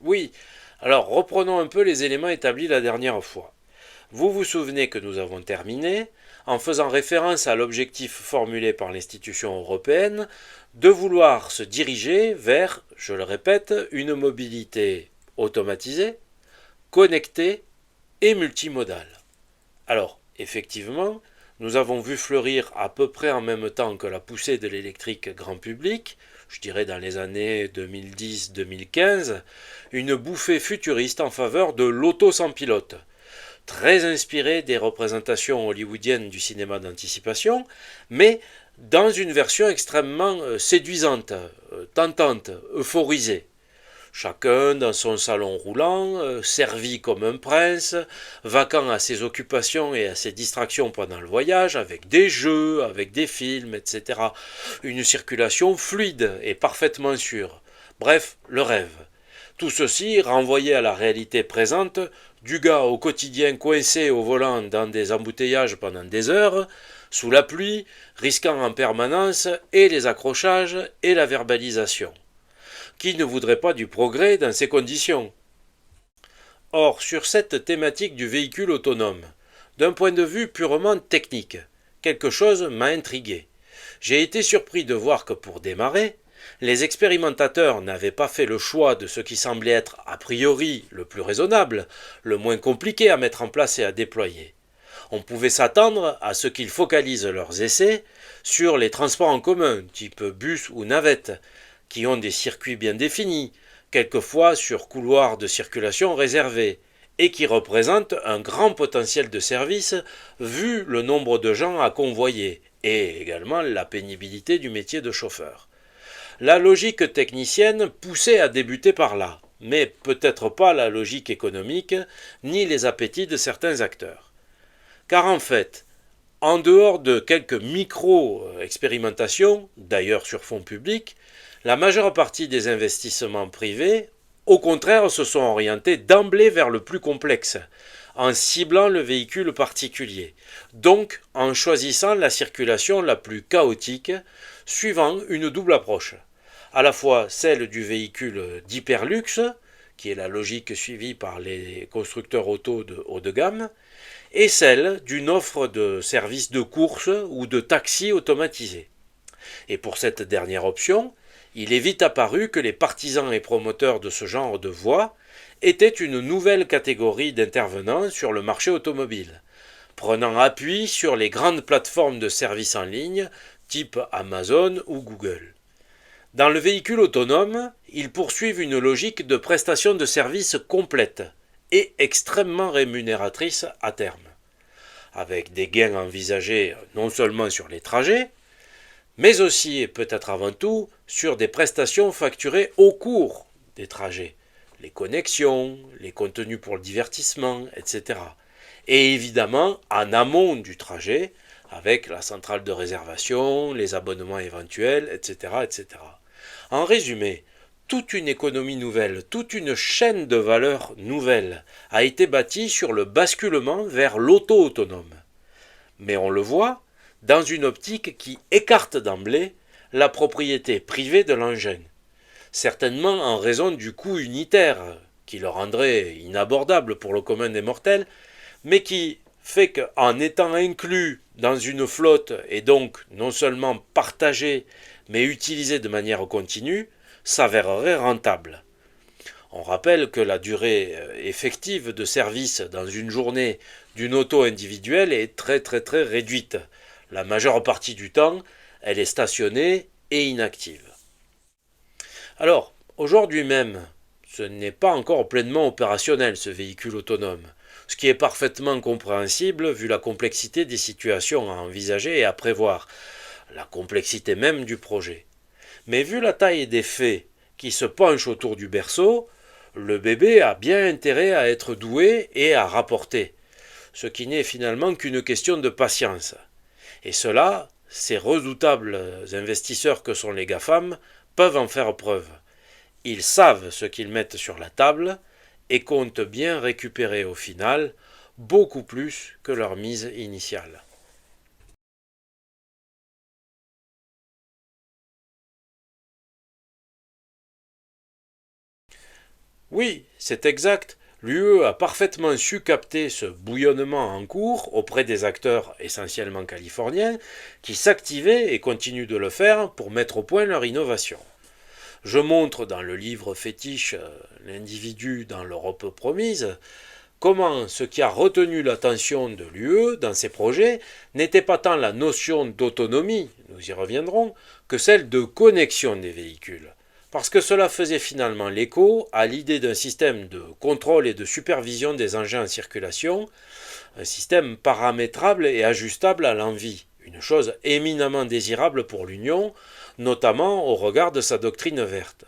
Oui, alors reprenons un peu les éléments établis la dernière fois. Vous vous souvenez que nous avons terminé en faisant référence à l'objectif formulé par l'institution européenne de vouloir se diriger vers, je le répète, une mobilité automatisée, connectée et multimodale. Alors, effectivement, nous avons vu fleurir à peu près en même temps que la poussée de l'électrique grand public, je dirais dans les années 2010-2015, une bouffée futuriste en faveur de l'auto sans pilote, très inspirée des représentations hollywoodiennes du cinéma d'anticipation, mais dans une version extrêmement séduisante, tentante, euphorisée. Chacun dans son salon roulant, servi comme un prince, vacant à ses occupations et à ses distractions pendant le voyage, avec des jeux, avec des films, etc. Une circulation fluide et parfaitement sûre. Bref, le rêve. Tout ceci renvoyé à la réalité présente du gars au quotidien coincé au volant dans des embouteillages pendant des heures, sous la pluie, risquant en permanence et les accrochages et la verbalisation. Qui ne voudrait pas du progrès dans ces conditions? Or, sur cette thématique du véhicule autonome, d'un point de vue purement technique, quelque chose m'a intrigué. J'ai été surpris de voir que pour démarrer, les expérimentateurs n'avaient pas fait le choix de ce qui semblait être a priori le plus raisonnable, le moins compliqué à mettre en place et à déployer. On pouvait s'attendre à ce qu'ils focalisent leurs essais sur les transports en commun, type bus ou navette, qui ont des circuits bien définis, quelquefois sur couloirs de circulation réservés, et qui représentent un grand potentiel de service vu le nombre de gens à convoyer, et également la pénibilité du métier de chauffeur. La logique technicienne poussait à débuter par là, mais peut-être pas la logique économique, ni les appétits de certains acteurs. Car en fait, en dehors de quelques micro-expérimentations, d'ailleurs sur fonds publics, la majeure partie des investissements privés, au contraire, se sont orientés d'emblée vers le plus complexe, en ciblant le véhicule particulier, donc en choisissant la circulation la plus chaotique, suivant une double approche, à la fois celle du véhicule d'hyperluxe, qui est la logique suivie par les constructeurs auto de haut de gamme, et celle d'une offre de services de course ou de taxi automatisé. Et pour cette dernière option, il est vite apparu que les partisans et promoteurs de ce genre de voie étaient une nouvelle catégorie d'intervenants sur le marché automobile, prenant appui sur les grandes plateformes de services en ligne type Amazon ou Google. Dans le véhicule autonome, ils poursuivent une logique de prestation de services complète et extrêmement rémunératrice à terme, avec des gains envisagés non seulement sur les trajets, mais aussi et peut-être avant tout sur des prestations facturées au cours des trajets, les connexions, les contenus pour le divertissement, etc. Et évidemment en amont du trajet, avec la centrale de réservation, les abonnements éventuels, etc. etc. En résumé, toute une économie nouvelle, toute une chaîne de valeur nouvelle a été bâtie sur le basculement vers l'auto-autonome. Mais on le voit dans une optique qui écarte d'emblée la propriété privée de l'engin, certainement en raison du coût unitaire qui le rendrait inabordable pour le commun des mortels, mais qui fait qu'en étant inclus dans une flotte et donc non seulement partagé mais utilisé de manière continue, s'avérerait rentable. On rappelle que la durée effective de service dans une journée d'une auto individuelle est très très très réduite. La majeure partie du temps, elle est stationnée et inactive. Alors, aujourd'hui même, ce n'est pas encore pleinement opérationnel ce véhicule autonome, ce qui est parfaitement compréhensible vu la complexité des situations à envisager et à prévoir, la complexité même du projet. Mais vu la taille des faits qui se penchent autour du berceau, le bébé a bien intérêt à être doué et à rapporter, ce qui n'est finalement qu'une question de patience. Et cela, ces redoutables investisseurs que sont les GAFAM peuvent en faire preuve. Ils savent ce qu'ils mettent sur la table et comptent bien récupérer au final beaucoup plus que leur mise initiale. Oui, c'est exact. L'UE a parfaitement su capter ce bouillonnement en cours auprès des acteurs essentiellement californiens qui s'activaient et continuent de le faire pour mettre au point leur innovation. Je montre dans le livre fétiche L'individu dans l'Europe promise comment ce qui a retenu l'attention de l'UE dans ses projets n'était pas tant la notion d'autonomie, nous y reviendrons, que celle de connexion des véhicules. Parce que cela faisait finalement l'écho à l'idée d'un système de contrôle et de supervision des engins en circulation, un système paramétrable et ajustable à l'envie, une chose éminemment désirable pour l'Union, notamment au regard de sa doctrine verte.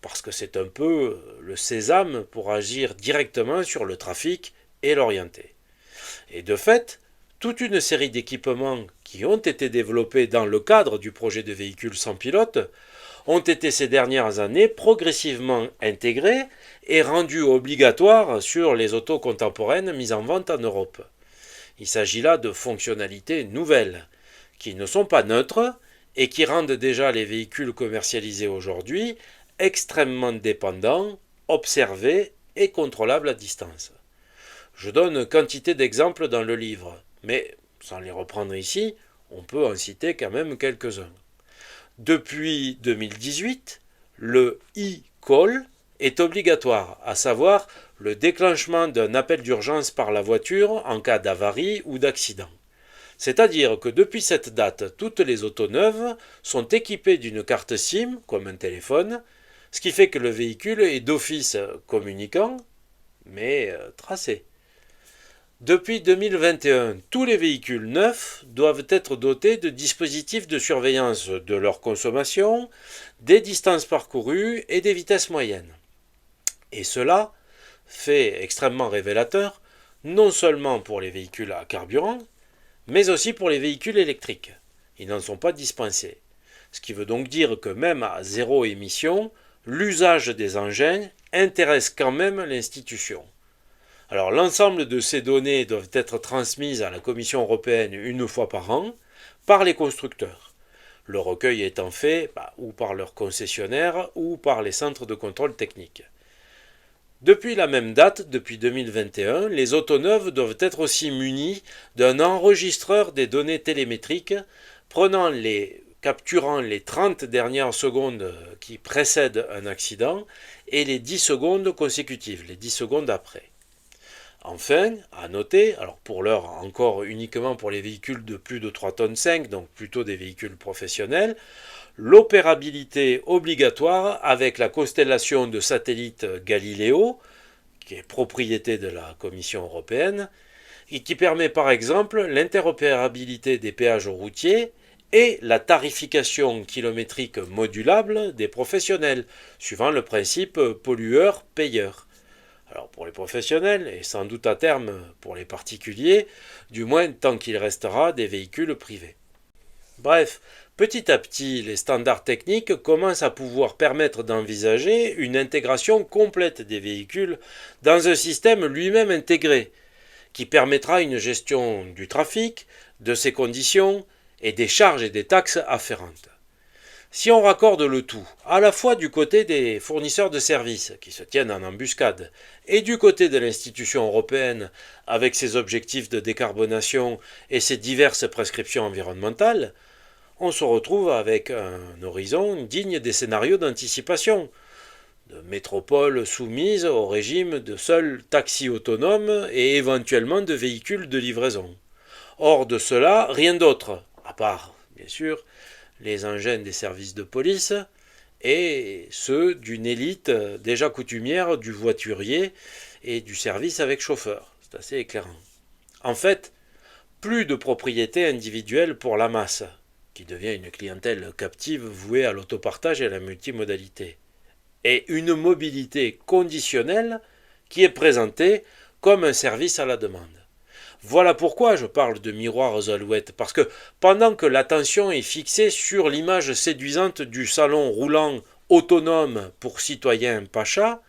Parce que c'est un peu le sésame pour agir directement sur le trafic et l'orienter. Et de fait, toute une série d'équipements qui ont été développés dans le cadre du projet de véhicules sans pilote ont été ces dernières années progressivement intégrés et rendus obligatoires sur les autos contemporaines mises en vente en Europe. Il s'agit là de fonctionnalités nouvelles, qui ne sont pas neutres et qui rendent déjà les véhicules commercialisés aujourd'hui extrêmement dépendants, observés et contrôlables à distance. Je donne quantité d'exemples dans le livre, mais sans les reprendre ici, on peut en citer quand même quelques-uns. Depuis 2018, le e-call est obligatoire, à savoir le déclenchement d'un appel d'urgence par la voiture en cas d'avarie ou d'accident. C'est-à-dire que depuis cette date, toutes les autos neuves sont équipées d'une carte SIM, comme un téléphone, ce qui fait que le véhicule est d'office communicant, mais tracé. Depuis 2021, tous les véhicules neufs doivent être dotés de dispositifs de surveillance de leur consommation, des distances parcourues et des vitesses moyennes. Et cela, fait extrêmement révélateur, non seulement pour les véhicules à carburant, mais aussi pour les véhicules électriques. Ils n'en sont pas dispensés. Ce qui veut donc dire que même à zéro émission, l'usage des engins intéresse quand même l'institution. Alors l'ensemble de ces données doivent être transmises à la Commission européenne une fois par an par les constructeurs. Le recueil étant fait ou par leurs concessionnaires ou par les centres de contrôle technique. Depuis la même date, depuis 2021, les autos neuves doivent être aussi munies d'un enregistreur des données télémétriques capturant les 30 dernières secondes qui précèdent un accident et les 10 secondes consécutives, les 10 secondes après. Enfin, à noter, alors pour l'heure encore uniquement pour les véhicules de plus de 3,5 tonnes, donc plutôt des véhicules professionnels, l'opérabilité obligatoire avec la constellation de satellites Galileo, qui est propriété de la Commission européenne, et qui permet par exemple l'interopérabilité des péages routiers et la tarification kilométrique modulable des professionnels, suivant le principe pollueur-payeur. Alors pour les professionnels, et sans doute à terme pour les particuliers, du moins tant qu'il restera des véhicules privés. Bref, petit à petit, les standards techniques commencent à pouvoir permettre d'envisager une intégration complète des véhicules dans un système lui-même intégré, qui permettra une gestion du trafic, de ses conditions et des charges et des taxes afférentes. Si on raccorde le tout, à la fois du côté des fournisseurs de services, qui se tiennent en embuscade, et du côté de l'institution européenne, avec ses objectifs de décarbonation et ses diverses prescriptions environnementales, on se retrouve avec un horizon digne des scénarios d'anticipation, de métropoles soumises au régime de seuls taxis autonomes et éventuellement de véhicules de livraison. Hors de cela, rien d'autre, à part, bien sûr, les engins des services de police et ceux d'une élite déjà coutumière du voiturier et du service avec chauffeur. C'est assez éclairant. En fait, plus de propriété individuelle pour la masse, qui devient une clientèle captive vouée à l'autopartage et à la multimodalité, et une mobilité conditionnelle qui est présentée comme un service à la demande. Voilà pourquoi je parle de miroirs aux alouettes, parce que pendant que l'attention est fixée sur l'image séduisante du salon roulant autonome pour citoyens Pacha,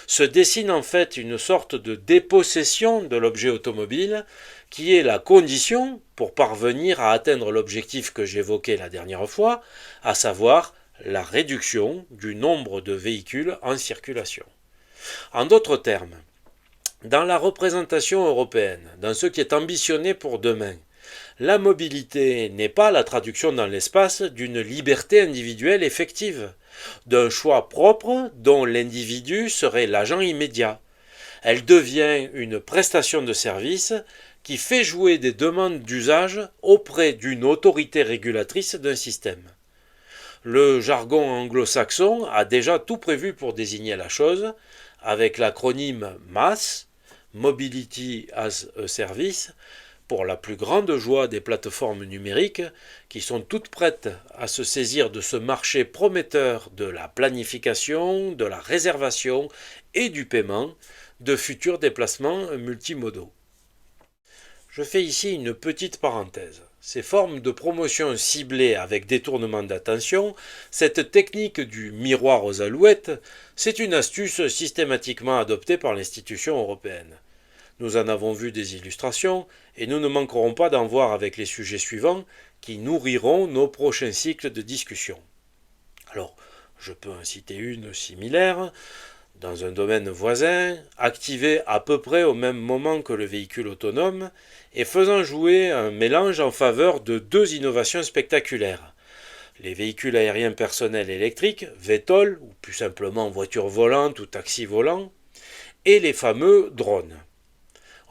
se dessine en fait une sorte de dépossession de l'objet automobile qui est la condition pour parvenir à atteindre l'objectif que j'évoquais la dernière fois, à savoir la réduction du nombre de véhicules en circulation. En d'autres termes, dans la représentation européenne, dans ce qui est ambitionné pour demain, la mobilité n'est pas la traduction dans l'espace d'une liberté individuelle effective, d'un choix propre dont l'individu serait l'agent immédiat. Elle devient une prestation de service qui fait jouer des demandes d'usage auprès d'une autorité régulatrice d'un système. Le jargon anglo-saxon a déjà tout prévu pour désigner la chose, avec l'acronyme MAS, Mobility as a Service, pour la plus grande joie des plateformes numériques qui sont toutes prêtes à se saisir de ce marché prometteur de la planification, de la réservation et du paiement de futurs déplacements multimodaux. Je fais ici une petite parenthèse. Ces formes de promotion ciblées avec détournement d'attention, cette technique du miroir aux alouettes, c'est une astuce systématiquement adoptée par l'institution européenne. Nous en avons vu des illustrations et nous ne manquerons pas d'en voir avec les sujets suivants qui nourriront nos prochains cycles de discussion. Alors, je peux en citer une similaire. Dans un domaine voisin, activé à peu près au même moment que le véhicule autonome, et faisant jouer un mélange en faveur de deux innovations spectaculaires. Les véhicules aériens personnels électriques, VTOL, ou plus simplement voitures volantes ou taxis volants, et les fameux drones.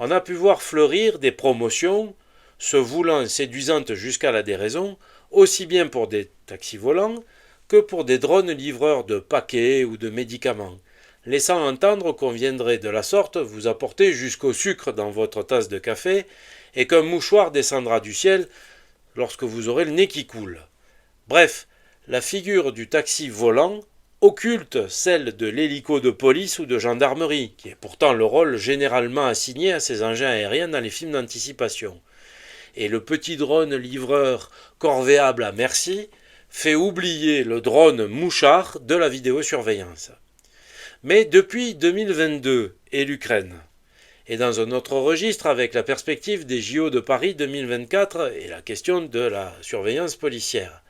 On a pu voir fleurir des promotions, se voulant séduisantes jusqu'à la déraison, aussi bien pour des taxis volants que pour des drones livreurs de paquets ou de médicaments, laissant entendre qu'on viendrait de la sorte vous apporter jusqu'au sucre dans votre tasse de café et qu'un mouchoir descendra du ciel lorsque vous aurez le nez qui coule. Bref, la figure du taxi volant occulte celle de l'hélico de police ou de gendarmerie, qui est pourtant le rôle généralement assigné à ces engins aériens dans les films d'anticipation. Et le petit drone livreur corvéable à merci fait oublier le drone mouchard de la vidéosurveillance. Mais depuis 2022 et l'Ukraine, et dans un autre registre avec la perspective des JO de Paris 2024 et la question de la surveillance policière,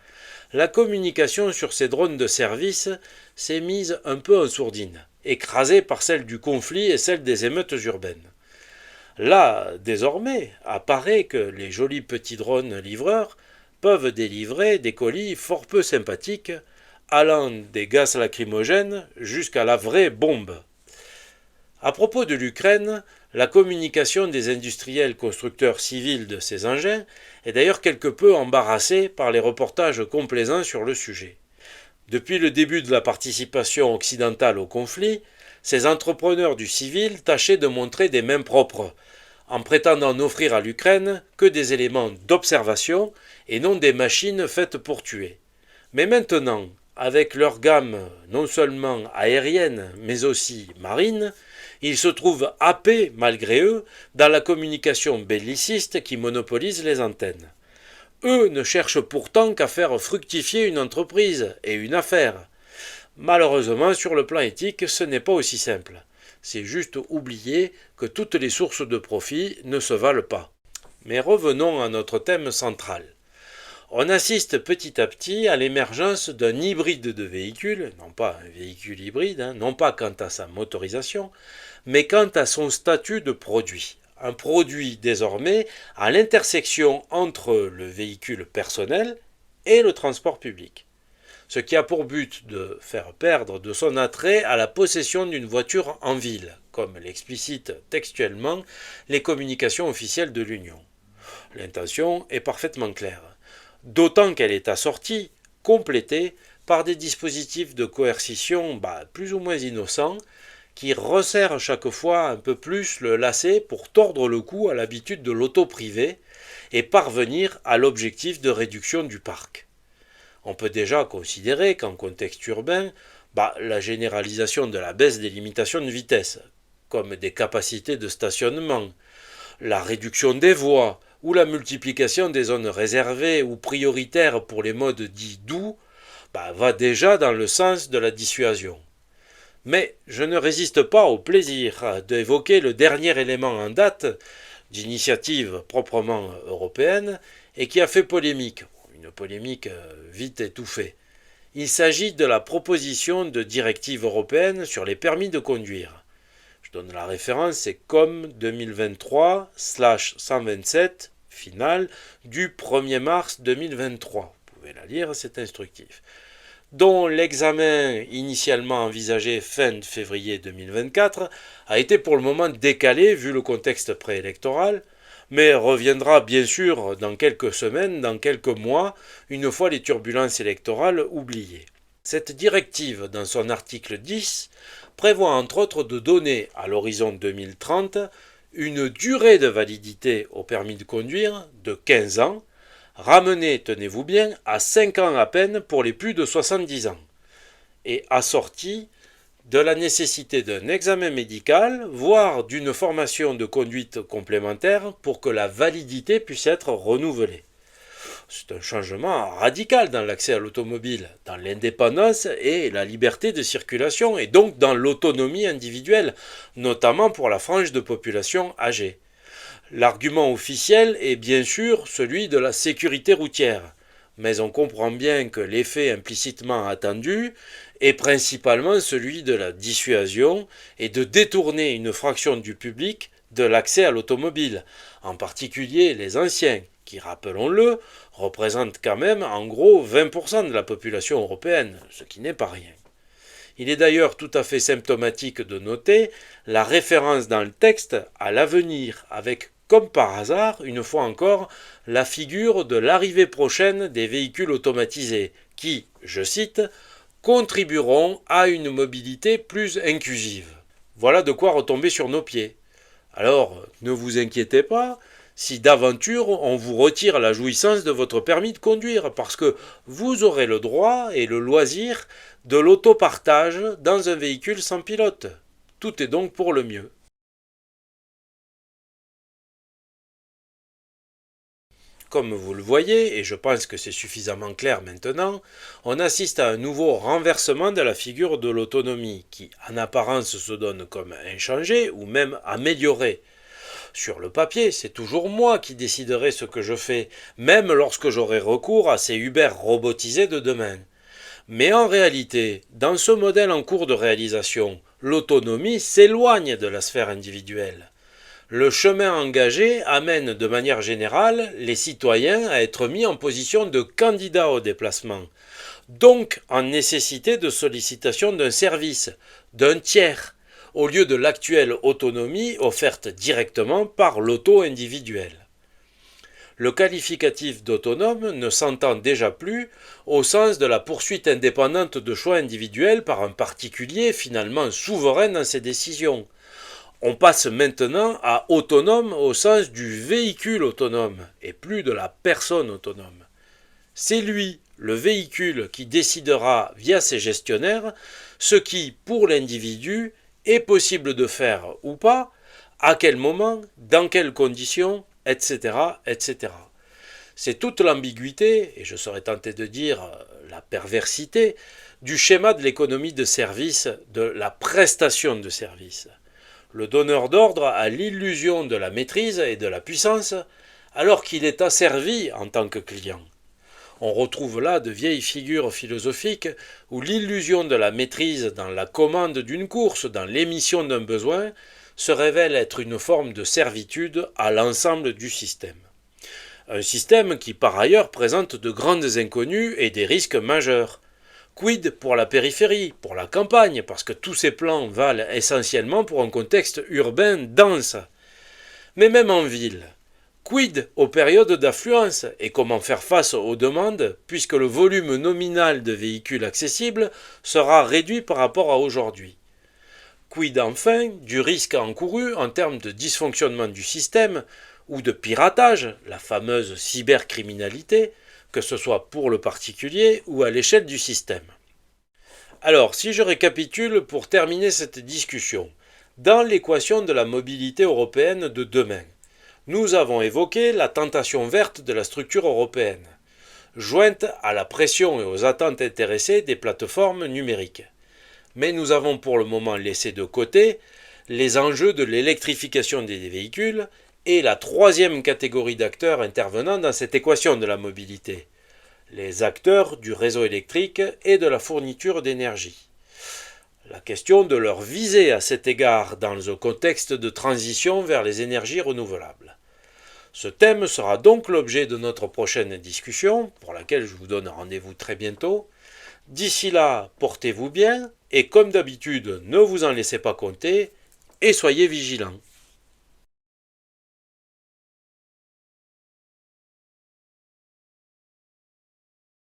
la communication sur ces drones de service s'est mise un peu en sourdine, écrasée par celle du conflit et celle des émeutes urbaines. Là, désormais, apparaît que les jolis petits drones livreurs peuvent délivrer des colis fort peu sympathiques, allant des gaz lacrymogènes jusqu'à la vraie bombe. À propos de l'Ukraine, la communication des industriels constructeurs civils de ces engins est d'ailleurs quelque peu embarrassée par les reportages complaisants sur le sujet. Depuis le début de la participation occidentale au conflit, ces entrepreneurs du civil tâchaient de montrer des mains propres, en prétendant n'offrir à l'Ukraine que des éléments d'observation et non des machines faites pour tuer. Mais maintenant, avec leur gamme non seulement aérienne mais aussi marine, ils se trouvent happés, malgré eux, dans la communication belliciste qui monopolise les antennes. Eux ne cherchent pourtant qu'à faire fructifier une entreprise et une affaire. Malheureusement, sur le plan éthique, ce n'est pas aussi simple. C'est juste oublier que toutes les sources de profit ne se valent pas. Mais revenons à notre thème central. On assiste petit à petit à l'émergence d'un hybride de véhicule, non pas un véhicule hybride, non pas quant à sa motorisation, mais quant à son statut de produit. Un produit désormais à l'intersection entre le véhicule personnel et le transport public. Ce qui a pour but de faire perdre de son attrait à la possession d'une voiture en ville, comme l'explicitent textuellement les communications officielles de l'Union. L'intention est parfaitement claire. D'autant qu'elle est assortie, complétée, par des dispositifs de coercition plus ou moins innocents, qui resserrent chaque fois un peu plus le lacet pour tordre le cou à l'habitude de l'auto privée et parvenir à l'objectif de réduction du parc. On peut déjà considérer qu'en contexte urbain, la généralisation de la baisse des limitations de vitesse, comme des capacités de stationnement, la réduction des voies, ou la multiplication des zones réservées ou prioritaires pour les modes dits doux, va déjà dans le sens de la dissuasion. Mais je ne résiste pas au plaisir d'évoquer le dernier élément en date, d'initiative proprement européenne, et qui a fait polémique, une polémique vite étouffée. Il s'agit de la proposition de directive européenne sur les permis de conduire. Je donne la référence, c'est COM 2023/127 finale du 1er mars 2023. Vous pouvez la lire, c'est instructif. Dont l'examen initialement envisagé fin février 2024 a été pour le moment décalé vu le contexte préélectoral, mais reviendra bien sûr dans quelques semaines, dans quelques mois, une fois les turbulences électorales oubliées. Cette directive, dans son article 10, prévoit entre autres de donner à l'horizon 2030 une durée de validité au permis de conduire de 15 ans, ramenée, tenez-vous bien, à 5 ans à peine pour les plus de 70 ans, et assortie de la nécessité d'un examen médical, voire d'une formation de conduite complémentaire pour que la validité puisse être renouvelée. C'est un changement radical dans l'accès à l'automobile, dans l'indépendance et la liberté de circulation, et donc dans l'autonomie individuelle, notamment pour la frange de population âgée. L'argument officiel est bien sûr celui de la sécurité routière, mais on comprend bien que l'effet implicitement attendu est principalement celui de la dissuasion et de détourner une fraction du public de l'accès à l'automobile, en particulier les anciens, qui, rappelons-le, représentent quand même en gros 20% de la population européenne, ce qui n'est pas rien. Il est d'ailleurs tout à fait symptomatique de noter la référence dans le texte à l'avenir, avec comme par hasard, une fois encore, la figure de l'arrivée prochaine des véhicules automatisés, qui, je cite, contribueront à une mobilité plus inclusive. Voilà de quoi retomber sur nos pieds. Alors, ne vous inquiétez pas si d'aventure on vous retire la jouissance de votre permis de conduire, parce que vous aurez le droit et le loisir de l'autopartage dans un véhicule sans pilote. Tout est donc pour le mieux. Comme vous le voyez, et je pense que c'est suffisamment clair maintenant, on assiste à un nouveau renversement de la figure de l'autonomie, qui en apparence se donne comme inchangée ou même améliorée. Sur le papier, c'est toujours moi qui déciderai ce que je fais, même lorsque j'aurai recours à ces Uber robotisés de demain. Mais en réalité, dans ce modèle en cours de réalisation, l'autonomie s'éloigne de la sphère individuelle. Le chemin engagé amène de manière générale les citoyens à être mis en position de candidats au déplacement, donc en nécessité de sollicitation d'un service, d'un tiers, au lieu de l'actuelle autonomie offerte directement par l'auto individuel. Le qualificatif d'autonome ne s'entend déjà plus au sens de la poursuite indépendante de choix individuels par un particulier finalement souverain dans ses décisions. On passe maintenant à autonome au sens du véhicule autonome et plus de la personne autonome. C'est lui, le véhicule, qui décidera via ses gestionnaires ce qui, pour l'individu, est possible de faire ou pas, à quel moment, dans quelles conditions, etc., etc. C'est toute l'ambiguïté, et je serais tenté de dire la perversité, du schéma de l'économie de service, de la prestation de service. Le donneur d'ordre a l'illusion de la maîtrise et de la puissance, alors qu'il est asservi en tant que client. On retrouve là de vieilles figures philosophiques où l'illusion de la maîtrise dans la commande d'une course, dans l'émission d'un besoin, se révèle être une forme de servitude à l'ensemble du système. Un système qui par ailleurs présente de grandes inconnues et des risques majeurs. Quid pour la périphérie, pour la campagne, parce que tous ces plans valent essentiellement pour un contexte urbain dense. Mais même en ville, quid aux périodes d'affluence et comment faire face aux demandes puisque le volume nominal de véhicules accessibles sera réduit par rapport à aujourd'hui. Quid enfin du risque encouru en termes de dysfonctionnement du système ou de piratage, la fameuse cybercriminalité, que ce soit pour le particulier ou à l'échelle du système. Alors, si je récapitule pour terminer cette discussion, dans l'équation de la mobilité européenne de demain, nous avons évoqué la tentation verte de la structure européenne, jointe à la pression et aux attentes intéressées des plateformes numériques. Mais nous avons pour le moment laissé de côté les enjeux de l'électrification des véhicules et la troisième catégorie d'acteurs intervenant dans cette équation de la mobilité, les acteurs du réseau électrique et de la fourniture d'énergie. La question de leur visée à cet égard dans un contexte de transition vers les énergies renouvelables. Ce thème sera donc l'objet de notre prochaine discussion, pour laquelle je vous donne rendez-vous très bientôt. D'ici là, portez-vous bien, et comme d'habitude, ne vous en laissez pas compter, et soyez vigilants.